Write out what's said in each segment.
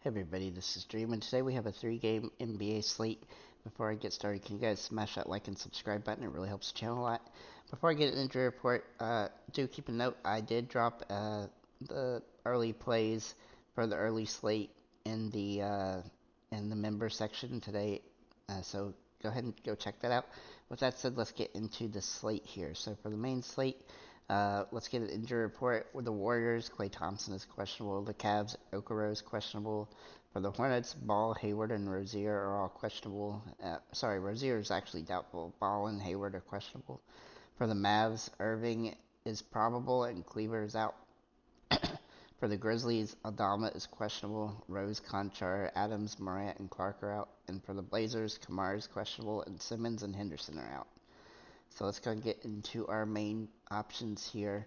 Hey everybody, this is Dream, and today we have a 3-game NBA slate. Before I get started, can you guys smash that like and subscribe button? It really helps the channel a lot. Before I get into the report, do keep a note, I did drop the early plays for the early slate in the member section today, so go ahead and go check that out. With that said, let's get into the slate here. So for the main slate, let's get an injury report. With the Warriors, Klay Thompson is questionable. The Cavs, Okoro is questionable. For the Hornets, Ball, Hayward, and Rozier are all questionable. Rozier is actually doubtful. Ball and Hayward are questionable. For the Mavs, Irving is probable and Cleaver is out. For the Grizzlies, Adama is questionable. Rose, Conchar, Adams, Morant, and Clark are out. And for the Blazers, Kamar is questionable, and Simmons and Henderson are out. So let's go and get into our main options here.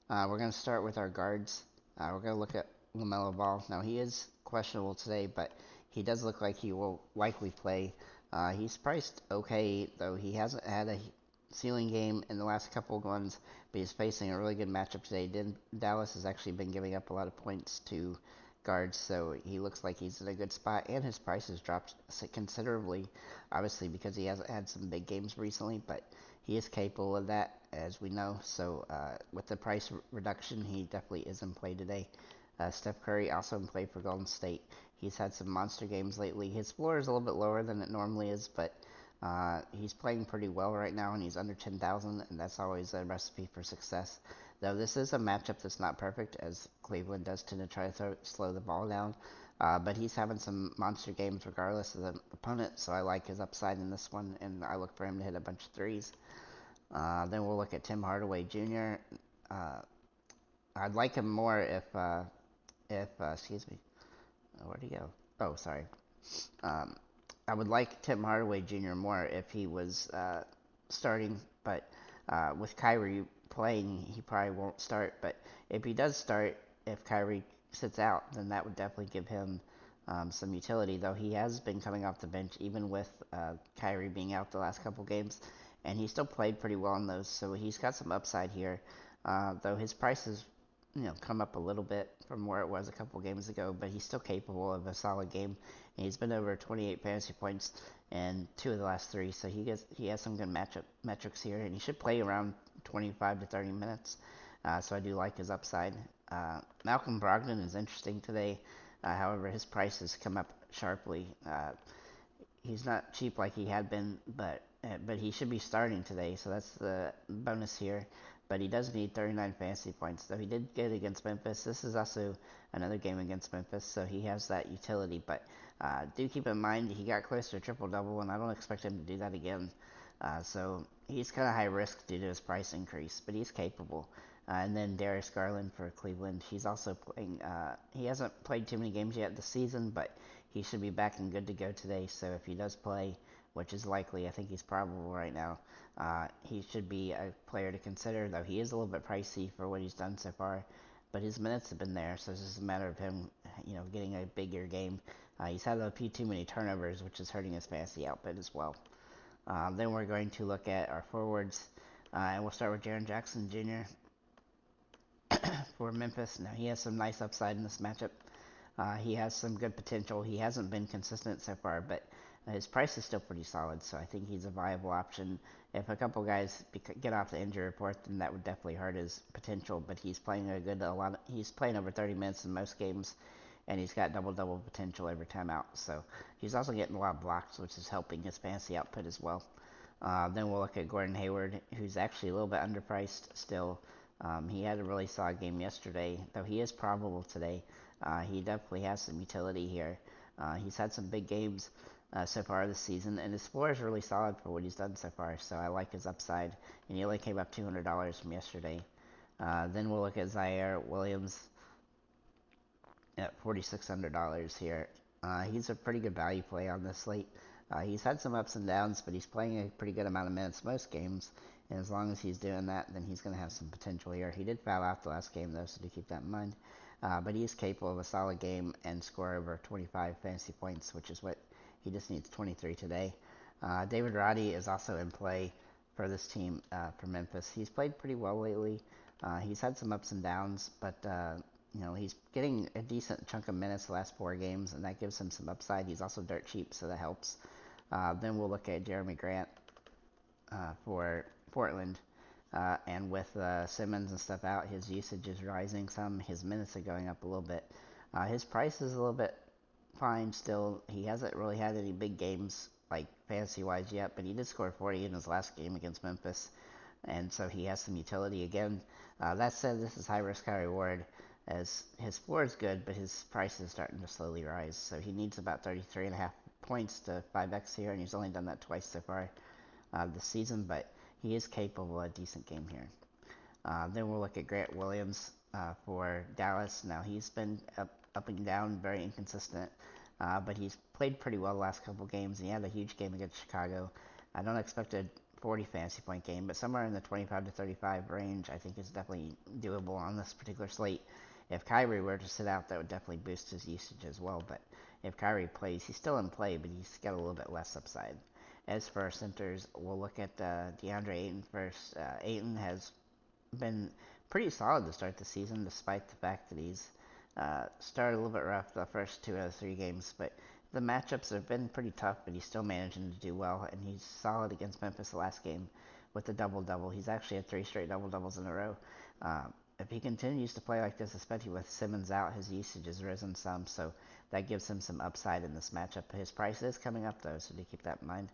We're going to start with our guards. We're going to look at LaMelo Ball. Now, he is questionable today, but he does look like he will likely play. He's priced okay, though he hasn't had a ceiling game in the last couple of ones, but he's facing a really good matchup today. Dallas has actually been giving up a lot of points to guards, so he looks like he's in a good spot, and his price has dropped considerably, obviously, because he hasn't had some big games recently, but he is capable of that, as we know. So with the price reduction, he definitely is in play today. Steph Curry also in play for Golden State. He's had some monster games lately. His floor is a little bit lower than it normally is, but he's playing pretty well right now, and he's under 10,000, and that's always a recipe for success. Though this is a matchup that's not perfect, as Cleveland does tend to try to slow the ball down. But he's having some monster games regardless of the opponent, so I like his upside in this one, and I look for him to hit a bunch of threes. Then we'll look at Tim Hardaway Jr. Uh, I'd like him more if excuse me, where'd he go? Oh, sorry. Um, I would like Tim Hardaway Jr. more if he was starting, but with Kyrie playing, he probably won't start. But if he does start, if Kyrie sits out, then that would definitely give him some utility. Though he has been coming off the bench, even with Kyrie being out the last couple games, and he still played pretty well in those. So he's got some upside here. Though his price has, come up a little bit from where it was a couple games ago, but he's still capable of a solid game. And he's been over 28 fantasy points in 2 of the last 3, so he has some good matchup metrics here, and he should play around 25 to 30 minutes. So I do like his upside. Malcolm Brogdon is interesting today. However, his price has come up sharply. He's not cheap like he had been, but he should be starting today, so that's the bonus here. But he does need 39 fantasy points, though he did get against Memphis. This is also another game against Memphis, so he has that utility. But do keep in mind he got close to a triple double, and I don't expect him to do that again. So he's kind of high risk due to his price increase, but he's capable. And then Darius Garland for Cleveland. He's also playing. He hasn't played too many games yet this season, but he should be back and good to go today. So if he does play, which is likely, I think he's probable right now, he should be a player to consider, though he is a little bit pricey for what he's done so far. But his minutes have been there, so it's just a matter of him, getting a bigger game. He's had a few too many turnovers, which is hurting his fantasy output as well. Then we're going to look at our forwards, and we'll start with Jaren Jackson Jr. for Memphis. Now, he has some nice upside in this matchup. He has some good potential. He hasn't been consistent so far, but his price is still pretty solid, so I think he's a viable option. If a couple guys get off the injury report, then that would definitely hurt his potential. But he's playing he's playing over 30 minutes in most games, and he's got double potential every time out. So he's also getting a lot of blocks, which is helping his fantasy output as well. Then we'll look at Gordon Hayward, who's actually a little bit underpriced still. He had a really solid game yesterday, though he is probable today. He definitely has some utility here. He's had some big games so far this season, and his floor is really solid for what he's done so far, so I like his upside, and he only came up $200 from yesterday. Then we'll look at Zaire Williams at $4,600 here. He's a pretty good value play on this slate. He's had some ups and downs, but he's playing a pretty good amount of minutes most games, and as long as he's doing that, then he's going to have some potential here. He did foul out the last game, though, so do keep that in mind. But he is capable of a solid game and score over 25 fantasy points, which is what he just needs 23 today. David Roddy is also in play for this team for Memphis. He's played pretty well lately. He's had some ups and downs, but he's getting a decent chunk of minutes the last 4 games, and that gives him some upside. He's also dirt cheap, so that helps. Then we'll look at Jeremy Grant for Portland. And with Simmons and stuff out, his usage is rising some. His minutes are going up a little bit. His price is a little bit fine still. He hasn't really had any big games, like fantasy-wise yet, but he did score 40 in his last game against Memphis, and so he has some utility again. That said, this is high risk, high reward, as his floor is good, but his price is starting to slowly rise. So he needs about 33.5 points to 5x here, and he's only done that twice so far this season, but he is capable of a decent game here. Then we'll look at Grant Williams for Dallas. Now he's been up and down, very inconsistent, but he's played pretty well the last couple games. And he had a huge game against Chicago. I don't expect a 40 fantasy point game, but somewhere in the 25 to 35 range, I think is definitely doable on this particular slate. If Kyrie were to sit out, that would definitely boost his usage as well. But if Kyrie plays, he's still in play, but he's got a little bit less upside. As for our centers, we'll look at DeAndre Ayton first. Ayton has been pretty solid to start the season, despite the fact that he's started a little bit rough the first 2 out of 3 games. But the matchups have been pretty tough, but he's still managing to do well, and he's solid against Memphis the last game with the double-double. He's actually had 3 straight double-doubles in a row. If he continues to play like this, especially with Simmons out, his usage has risen some, so that gives him some upside in this matchup. His price is coming up, though, so do keep that in mind.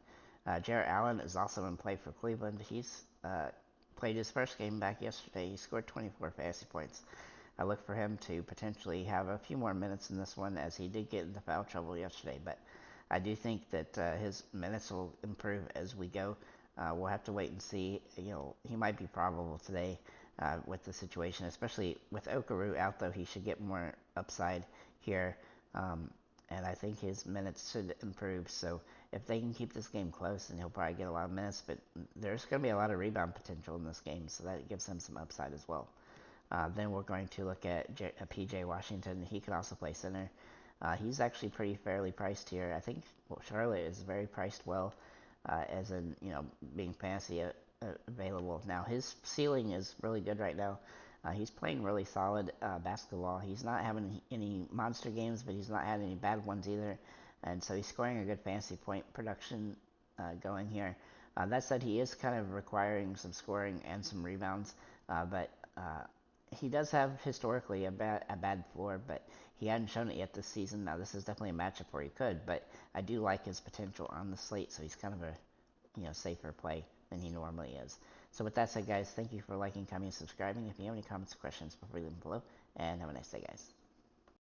Jarrett Allen is also in play for Cleveland. He's played his first game back yesterday. He scored 24 fantasy points. I look for him to potentially have a few more minutes in this one, as he did get into foul trouble yesterday. But I do think that his minutes will improve as we go. We'll have to wait and see. He might be probable today with the situation, especially with Okaru out, though he should get more upside here. And I think his minutes should improve. So if they can keep this game close, then he'll probably get a lot of minutes. But there's going to be a lot of rebound potential in this game, so that gives him some upside as well. Then we're going to look at PJ Washington. He can also play center. He's actually pretty fairly priced here. I think Charlotte is very priced well, as in being fantasy available. Now his ceiling is really good right now. He's playing really solid basketball. He's not having any monster games, but he's not having any bad ones either. And so he's scoring a good fantasy point production going here. That said, he is kind of requiring some scoring and some rebounds, but he does have historically a bad floor, but he hadn't shown it yet this season. Now this is definitely a matchup where he could, but I do like his potential on the slate, so he's kind of a safer play than he normally is. So with that said, guys, thank you for liking, commenting, and subscribing. If you have any comments or questions, feel free to leave them below, and have a nice day, guys.